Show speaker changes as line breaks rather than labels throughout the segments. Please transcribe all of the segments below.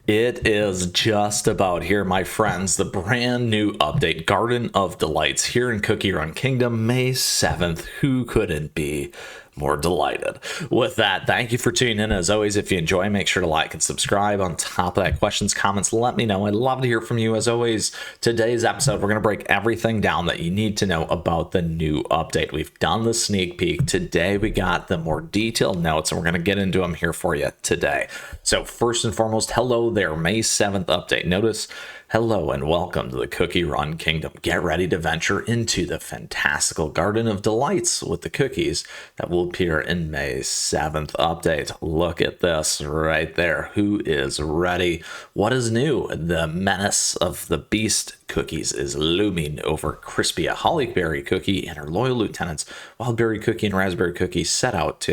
It is just about here, my friends. The brand new update, Garden of Delights, here in CookieRun Kingdom, May 7th. Who couldn't be more delighted? With that, thank you for tuning in. As always, if you enjoy, make sure to like and subscribe. On top of that, questions, comments, let me know. I'd love to hear from you. As always, today's episode, we're going to break everything down that you need to know about the new update. We've done the sneak peek. Today, we got the more detailed notes, and we're going to get into them here for you today. So first and foremost, hello there, May 7th update. Notice, hello and welcome to the CookieRun Kingdom. Get ready to venture into the fantastical Garden of Delights with the cookies that will appear in May 7th update. Look at this right there. Who is ready? What is new? The menace of the beast cookies is looming over Crispy, a hollyberry cookie, and her loyal lieutenants, Wildberry Cookie and Raspberry Cookie, set out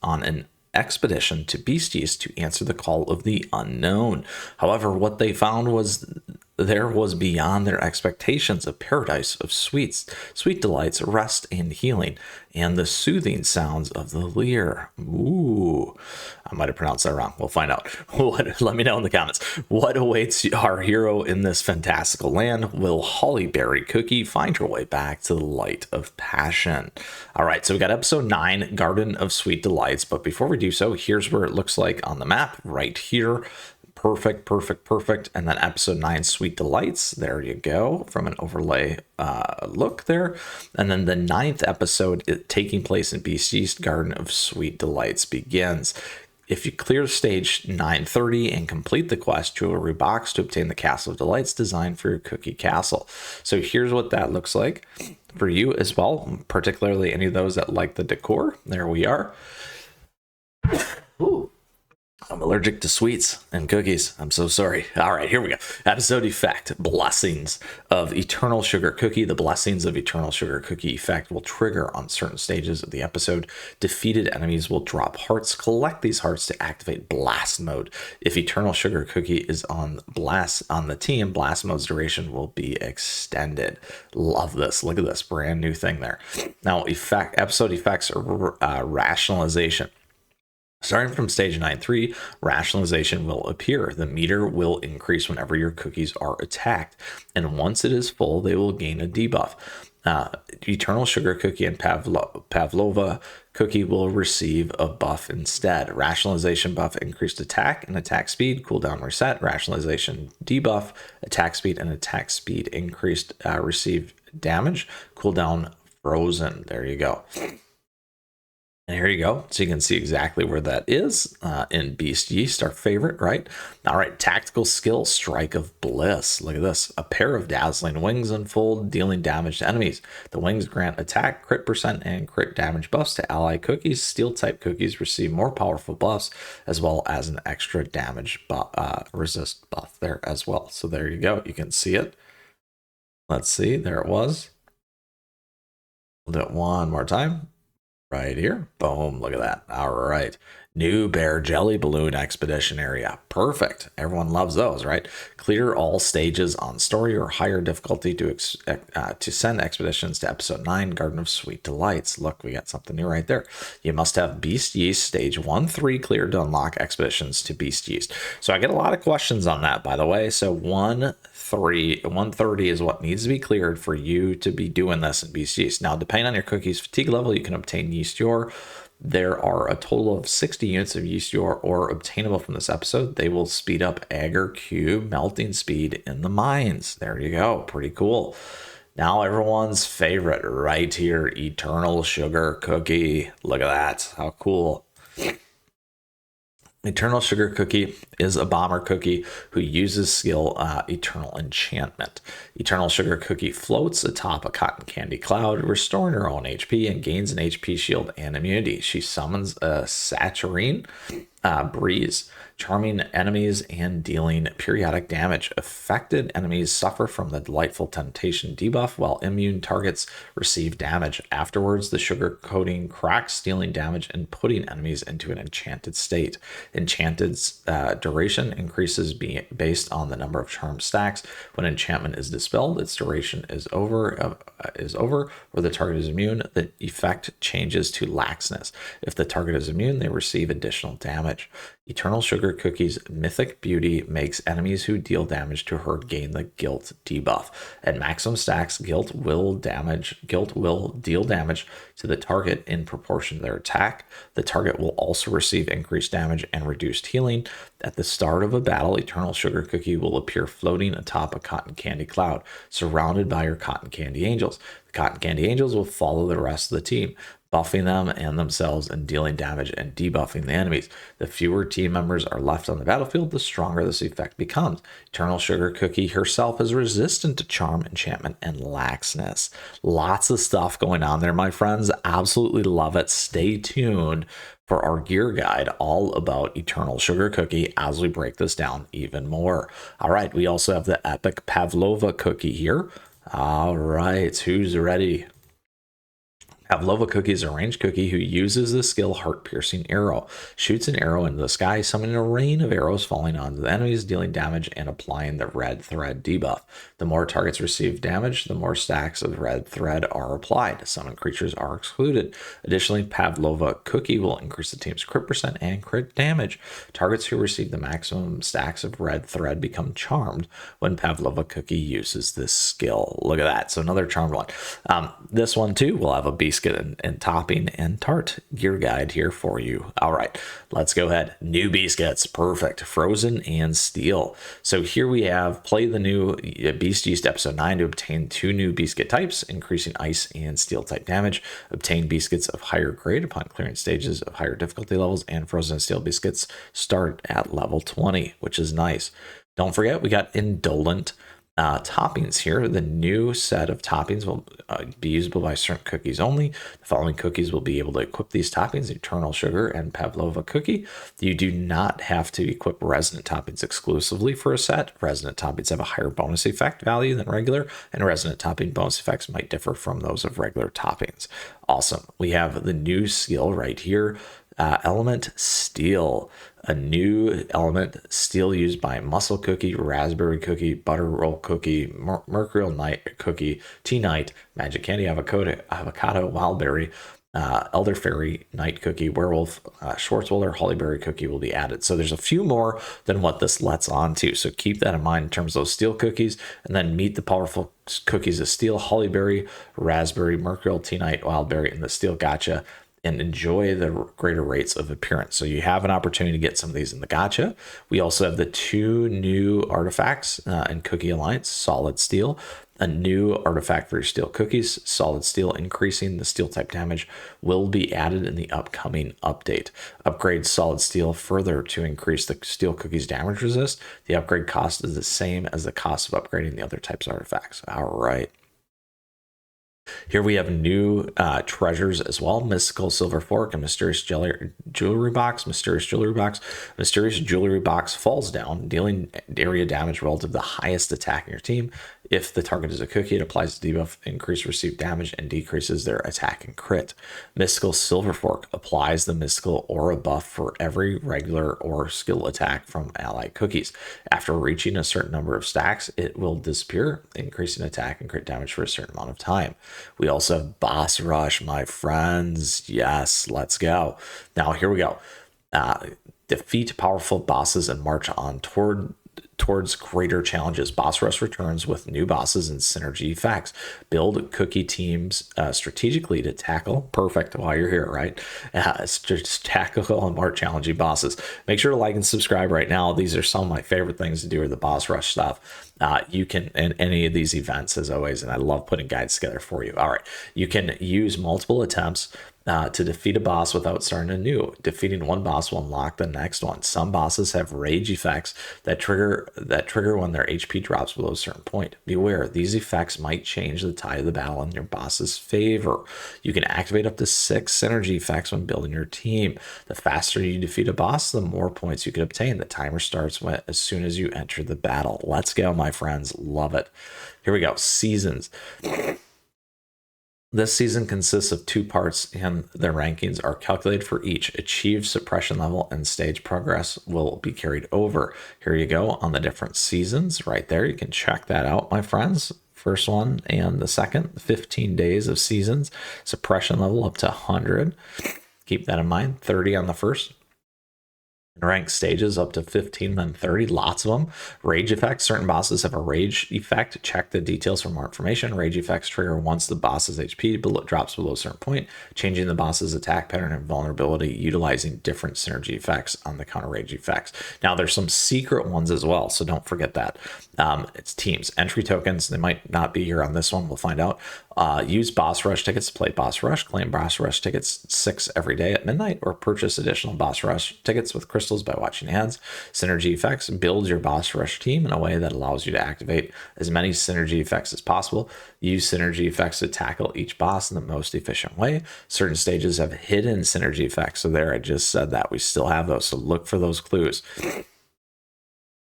on an expedition to Beast Yeast to answer the call of the unknown. However, what they found was there was beyond their expectations, a paradise of sweets, sweet delights, rest and healing, and the soothing sounds of the lyre. Ooh, I might have pronounced that wrong. We'll find out. Let me know in the comments. What awaits our hero in this fantastical land? Will Hollyberry Cookie find her way back to the light of passion? All right, so we got episode 9, Garden of Sweet Delights. But before we do so, here's where it looks like on the map right here. Perfect. And then episode 9, Sweet Delights. There you go, from an overlay look there. And then the 9th episode, taking place in Beast Yeast, Garden of Sweet Delights begins. If you clear stage 930 and complete the quest, jewelry box to obtain the Castle of Delights designed for your cookie castle. So here's what that looks like for you as well, particularly any of those that like the decor. There we are. Ooh. I'm allergic to sweets and cookies. I'm so sorry. All right, here we go. Episode effect, Blessings of Eternal Sugar Cookie. The Blessings of Eternal Sugar Cookie effect will trigger on certain stages of the episode. Defeated enemies will drop hearts. Collect these hearts to activate Blast Mode. If Eternal Sugar Cookie is on the team, Blast Mode's duration will be extended. Love this. Look at this brand new thing there. Now, episode effects are rationalization. Starting from stage 9.3, rationalization will appear. The meter will increase whenever your cookies are attacked, and once it is full, they will gain a debuff. Eternal Sugar Cookie and Pavlova Cookie will receive a buff instead. Rationalization buff, increased attack and attack speed, cooldown reset. Rationalization debuff, attack speed and attack speed increased, receive damage, cooldown frozen. There you go. And here you go. So you can see exactly where that is in Beast Yeast, our favorite, right? All right, tactical skill, Strike of Bliss. Look at this. A pair of dazzling wings unfold, dealing damage to enemies. The wings grant attack, crit percent, and crit damage buffs to ally cookies. Steel-type cookies receive more powerful buffs, as well as an extra damage resist buff there as well. So there you go. You can see it. Let's see. There it was. We'll do it one more time. Right here. Boom. Look at that. All right. New Bear Jelly Balloon Expedition area. Perfect. Everyone loves those, right? Clear all stages on story or higher difficulty to send expeditions to episode 9, Garden of Sweet Delights. Look, we got something new right there. You must have Beast Yeast stage 1-3 cleared to unlock expeditions to Beast Yeast. So I get a lot of questions on that, by the way. So 130 is what needs to be cleared for you to be doing this in Beast Yeast. Now, depending on your cookie's fatigue level, you can obtain Yeast Ore. There are a total of 60 units of Yeast Ore obtainable from this episode. They will speed up Agar cube melting speed in the mines. There you go. Pretty cool. Now everyone's favorite right here, Eternal Sugar Cookie. Look at that. How cool. Eternal Sugar Cookie is a bomber cookie who uses skill Eternal Enchantment. Eternal Sugar Cookie floats atop a cotton candy cloud, restoring her own HP and gains an HP shield and immunity. She summons a saturine breeze, charming enemies and dealing periodic damage. Affected enemies suffer from the delightful temptation debuff, while immune targets receive damage. Afterwards, the sugar coating cracks, dealing damage and putting enemies into an enchanted state. Enchanted's duration increases based on the number of charm stacks. When enchantment is dispelled, its duration is over, or the target is immune. The effect changes to laxness. If the target is immune, they receive additional damage. damage. Eternal Sugar Cookie's Mythic Beauty makes enemies who deal damage to her gain the Guilt debuff. At maximum stacks, Guilt will deal damage to the target in proportion to their attack. The target will also receive increased damage and reduced healing. At the start of a battle, Eternal Sugar Cookie will appear floating atop a cotton candy cloud, surrounded by her cotton candy angels. The cotton candy angels will follow the rest of the team, buffing them and themselves and dealing damage and debuffing the enemies. The fewer team members are left on the battlefield, the stronger this effect becomes. Eternal Sugar Cookie herself is resistant to charm, enchantment, and laxness. Lots of stuff going on there, my friends. Absolutely love it. Stay tuned for our gear guide all about Eternal Sugar Cookie as we break this down even more. All right, we also have the epic Pavlova cookie here. All right, who's ready? Pavlova Cookie is a ranged cookie who uses the skill Heart-Piercing Arrow. Shoots an arrow into the sky, summoning a rain of arrows falling onto the enemies, dealing damage and applying the red thread debuff. The more targets receive damage, the more stacks of red thread are applied. Summoned creatures are excluded. Additionally, Pavlova Cookie will increase the team's crit percent and crit damage. Targets who receive the maximum stacks of red thread become charmed when Pavlova Cookie uses this skill. Look at that. So another charmed one. This one too will have a biscuit and topping and tart gear guide here for you. All right, let's go ahead. New biscuits, perfect. Frozen and steel. So here we have play the new Beast Yeast episode 9 to obtain 2 new biscuit types, increasing ice and steel type damage. Obtain biscuits of higher grade upon clearing stages of higher difficulty levels, and frozen and steel biscuits start at level 20, which is nice. Don't forget, we got indolent toppings here. The new set of toppings will be usable by certain cookies only. The following cookies will be able to equip these toppings: Eternal Sugar and Pavlova Cookie. You do not have to equip resonant toppings exclusively for a set. Resonant toppings have a higher bonus effect value than regular, and resonant topping bonus effects might differ from those of regular toppings. Awesome. We have the new skill right here. Element Steel, a new element steel used by Muscle Cookie, Raspberry Cookie, Butter Roll Cookie, Mercurial Night Cookie, Tea Night, Magic Candy, Avocado, Wildberry, Elderberry Night Cookie, Werewolf, Schwarzwälder, Hollyberry Cookie will be added. So there's a few more than what this lets on to. So keep that in mind in terms of those steel cookies, and then meet the powerful cookies of steel, Hollyberry, Raspberry, Mercurial, Tea Night, Wildberry, and the steel gacha, and enjoy the greater rates of appearance. So you have an opportunity to get some of these in the gacha. We also have the 2 new artifacts in Cookie Alliance, Solid Steel, a new artifact for your steel cookies. Solid Steel, increasing the steel type damage, will be added in the upcoming update. Upgrade Solid Steel further to increase the steel cookies damage resist. The upgrade cost is the same as the cost of upgrading the other types of artifacts. All right. Here we have new treasures as well: Mystical Silver Fork and Mysterious Jewelry Box. Mysterious Jewelry Box. Mysterious Jewelry Box falls down, dealing area damage relative to the highest attack in your team. If the target is a cookie, it applies a debuff, increase received damage, and decreases their attack and crit. Mystical Silver Fork applies the mystical aura buff for every regular or skill attack from allied cookies. After reaching a certain number of stacks, it will disappear, increasing attack and crit damage for a certain amount of time. We also have Boss Rush, my friends. Yes, let's go. Now, here we go. Defeat powerful bosses and march on towards greater challenges. Boss Rush returns with new bosses and synergy effects. Build cookie teams strategically to tackle, perfect while you're here, right? Just tackle and more challenging bosses. Make sure to like and subscribe right now. These are some of my favorite things to do with the Boss Rush stuff. You can, in any of these events, as always, and I love putting guides together for you. All right, you can use multiple attempts to defeat a boss without starting anew. Defeating one boss will unlock the next one. Some bosses have rage effects that trigger when their HP drops below a certain point. Beware, these effects might change the tide of the battle in your boss's favor. You can activate up to 6 synergy effects when building your team. The faster you defeat a boss, the more points you can obtain. The timer starts as soon as you enter the battle. Let's go, my friends. Love it. Here we go. Seasons. This season consists of 2 parts, and the rankings are calculated for each. Achieved suppression level and stage progress will be carried over. Here you go on the different seasons right there. You can check that out, my friends. First one and the second, 15 days of seasons. Suppression level up to 100. Keep that in mind. 30 on the first. Ranked stages up to 15, then 30, lots of them. Rage effects, certain bosses have a rage effect. Check the details for more information. Rage effects trigger once the boss's HP drops below a certain point, changing the boss's attack pattern and vulnerability, utilizing different synergy effects on the counter rage effects. Now, there's some secret ones as well, so don't forget that. It's teams. Entry tokens, they might not be here on this one, we'll find out. Use boss rush tickets to play boss rush. Claim boss rush tickets 6 every day at midnight, or purchase additional boss rush tickets with crystals by watching ads. Synergy effects, build your boss rush team in a way that allows you to activate as many synergy effects as possible. Use synergy effects to tackle each boss in the most efficient way. Certain stages have hidden synergy effects, so there, I just said that we still have those, so look for those clues.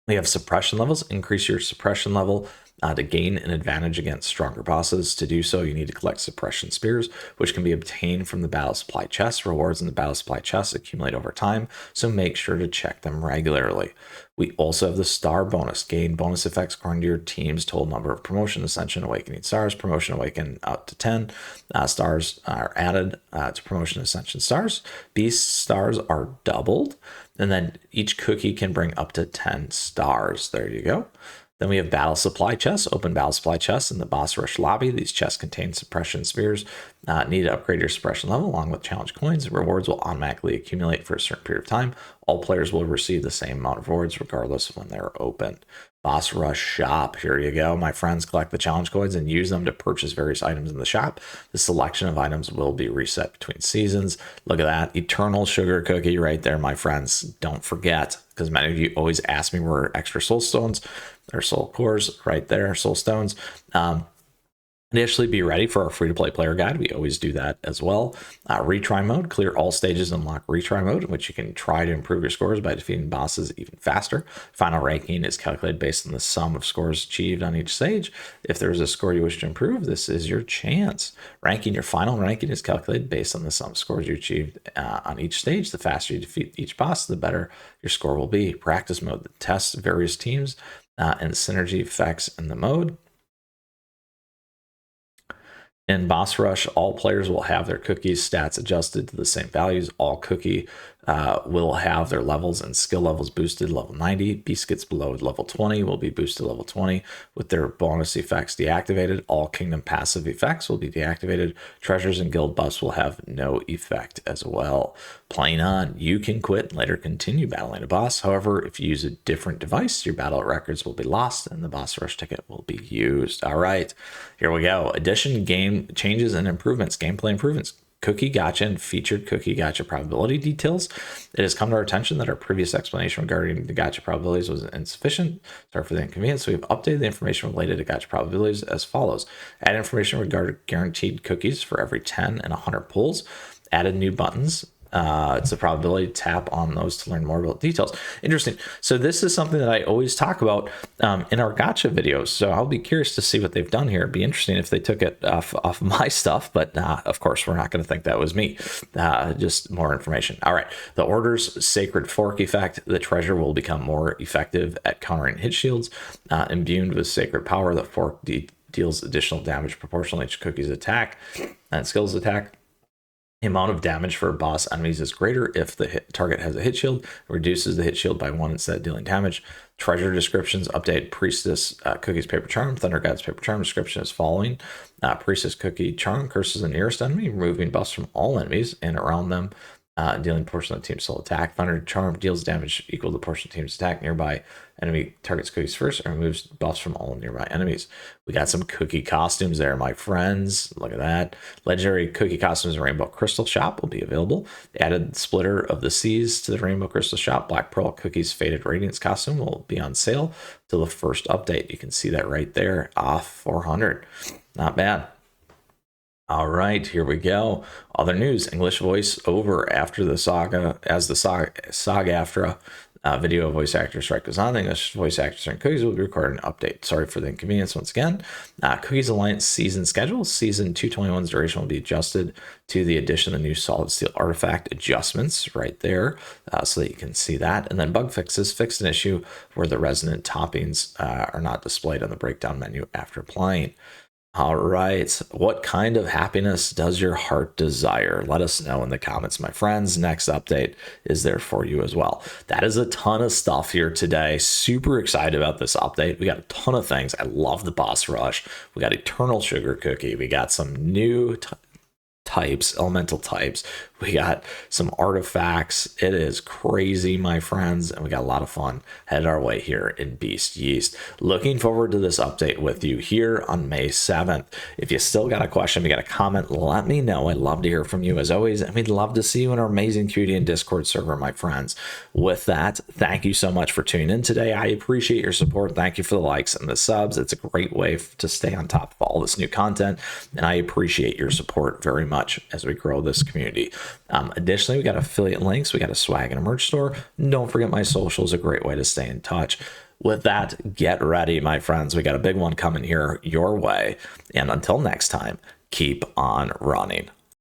We have suppression levels. Increase your suppression level to gain an advantage against stronger bosses. To do so, you need to collect suppression spears, which can be obtained from the battle supply chest. Rewards in the battle supply chest accumulate over time, so make sure to check them regularly. We also have the star bonus. Gain bonus effects according to your team's total number of promotion, ascension, awakening stars. Promotion, awaken out to 10. Stars are added to promotion, ascension stars. Beast stars are doubled. And then each cookie can bring up to 10 stars. There you go. Then we have battle supply chests. Open battle supply chests in the boss rush lobby. These chests contain suppression spears. Need to upgrade your suppression level along with challenge coins. Rewards will automatically accumulate for a certain period of time. All players will receive the same amount of rewards regardless of when they're opened. Boss rush shop. Here you go. My friends, collect the challenge coins and use them to purchase various items in the shop. The selection of items will be reset between seasons. Look at that. Eternal sugar cookie right there, my friends. Don't forget, because many of you always ask me where extra soul stones or soul cores right there, soul stones. Initially, be ready for our free-to-play player guide. We always do that as well. Retry mode, clear all stages and unlock retry mode, in which you can try to improve your scores by defeating bosses even faster. Final ranking is calculated based on the sum of scores achieved on each stage. If there's a score you wish to improve, this is your chance. Your final ranking is calculated based on the sum of scores you achieved on each stage. The faster you defeat each boss, the better your score will be. Practice mode, that tests various teams and synergy effects in the mode. In Boss Rush, all players will have their cookies stats adjusted to the same values. All cookie will have their levels and skill levels boosted level 90. Beast gets below level 20 will be boosted level 20 with their bonus effects deactivated. All kingdom passive effects will be deactivated. Treasures and guild buffs will have no effect as well. Playing on, you can quit and later continue battling a boss. However, if you use a different device, your battle records will be lost and the boss rush ticket will be used. All right, here we go. Addition, game changes and improvements, gameplay improvements. Cookie Gacha and featured Cookie Gacha probability details. It has come to our attention that our previous explanation regarding the Gacha probabilities was insufficient. Sorry for the inconvenience. So we've updated the information related to Gacha probabilities as follows. Add information regarding guaranteed cookies for every 10 and 100 pulls. Added new buttons. It's a probability. Tap on those to learn more about details. Interesting. So this is something that I always talk about in our gacha videos. So I'll be curious to see what they've done here. It'd be interesting if they took it off my stuff, but of course we're not going to think that was me. Just more information. All right. The Order's Sacred Fork effect. The treasure will become more effective at countering hit shields. Imbued with sacred power, the fork deals additional damage proportional to each cookie's attack and skills attack. The amount of damage for boss enemies is greater if the target has a hit shield. It reduces the hit shield by 1 instead of dealing damage. Treasure descriptions update. Priestess Cookie's Paper Charm. Thunder God's Paper Charm description is following. Priestess Cookie Charm curses the nearest enemy, removing buffs from all enemies and around them, dealing portion of the team's soul attack. Thunder Charm deals damage equal to the portion of the team's attack. Nearby enemy targets cookies first and removes buffs from all nearby enemies. We got some cookie costumes there, my friends. Look at that. Legendary cookie costumes in Rainbow Crystal Shop will be available. They added Splitter of the Seas to the Rainbow Crystal Shop. Black Pearl Cookies Faded Radiance costume will be on sale till the first update. You can see that right there, off 400. Not bad. All right, here we go. Other news: English voice over after the saga, as the saga after video voice actor strike goes on. The English voice actors and cookies will be recording an update. Sorry for the inconvenience once again. Cookies Alliance season schedule. Season 221's duration will be adjusted to the addition of the new solid steel artifact adjustments right there, so that you can see that. And then bug fixes. Fixed an issue where the resonant toppings are not displayed on the breakdown menu after playing. All right. What kind of happiness does your heart desire? Let us know in the comments, my friends. Next update is there for you as well. That is a ton of stuff here today. Super excited about this update. We got a ton of things. I love the boss rush. We got Eternal Sugar Cookie. We got some new types, elemental types. We got some artifacts. It is crazy, my friends, and we got a lot of fun headed our way here in Beast Yeast. Looking forward to this update with you here on May 7th. If you still got a question, you got a comment, let me know. I'd love to hear from you as always, and we'd love to see you in our amazing community and Discord server, my friends. With that, thank you so much for tuning in today. I appreciate your support. Thank you for the likes and the subs. It's a great way to stay on top of all this new content, and I appreciate your support very much as we grow this community. Additionally, we got affiliate links, we got a swag and a merch store. Don't forget my socials, a great way to stay in touch. With that, get ready, my friends. We got a big one coming here your way. And until next time, keep on running.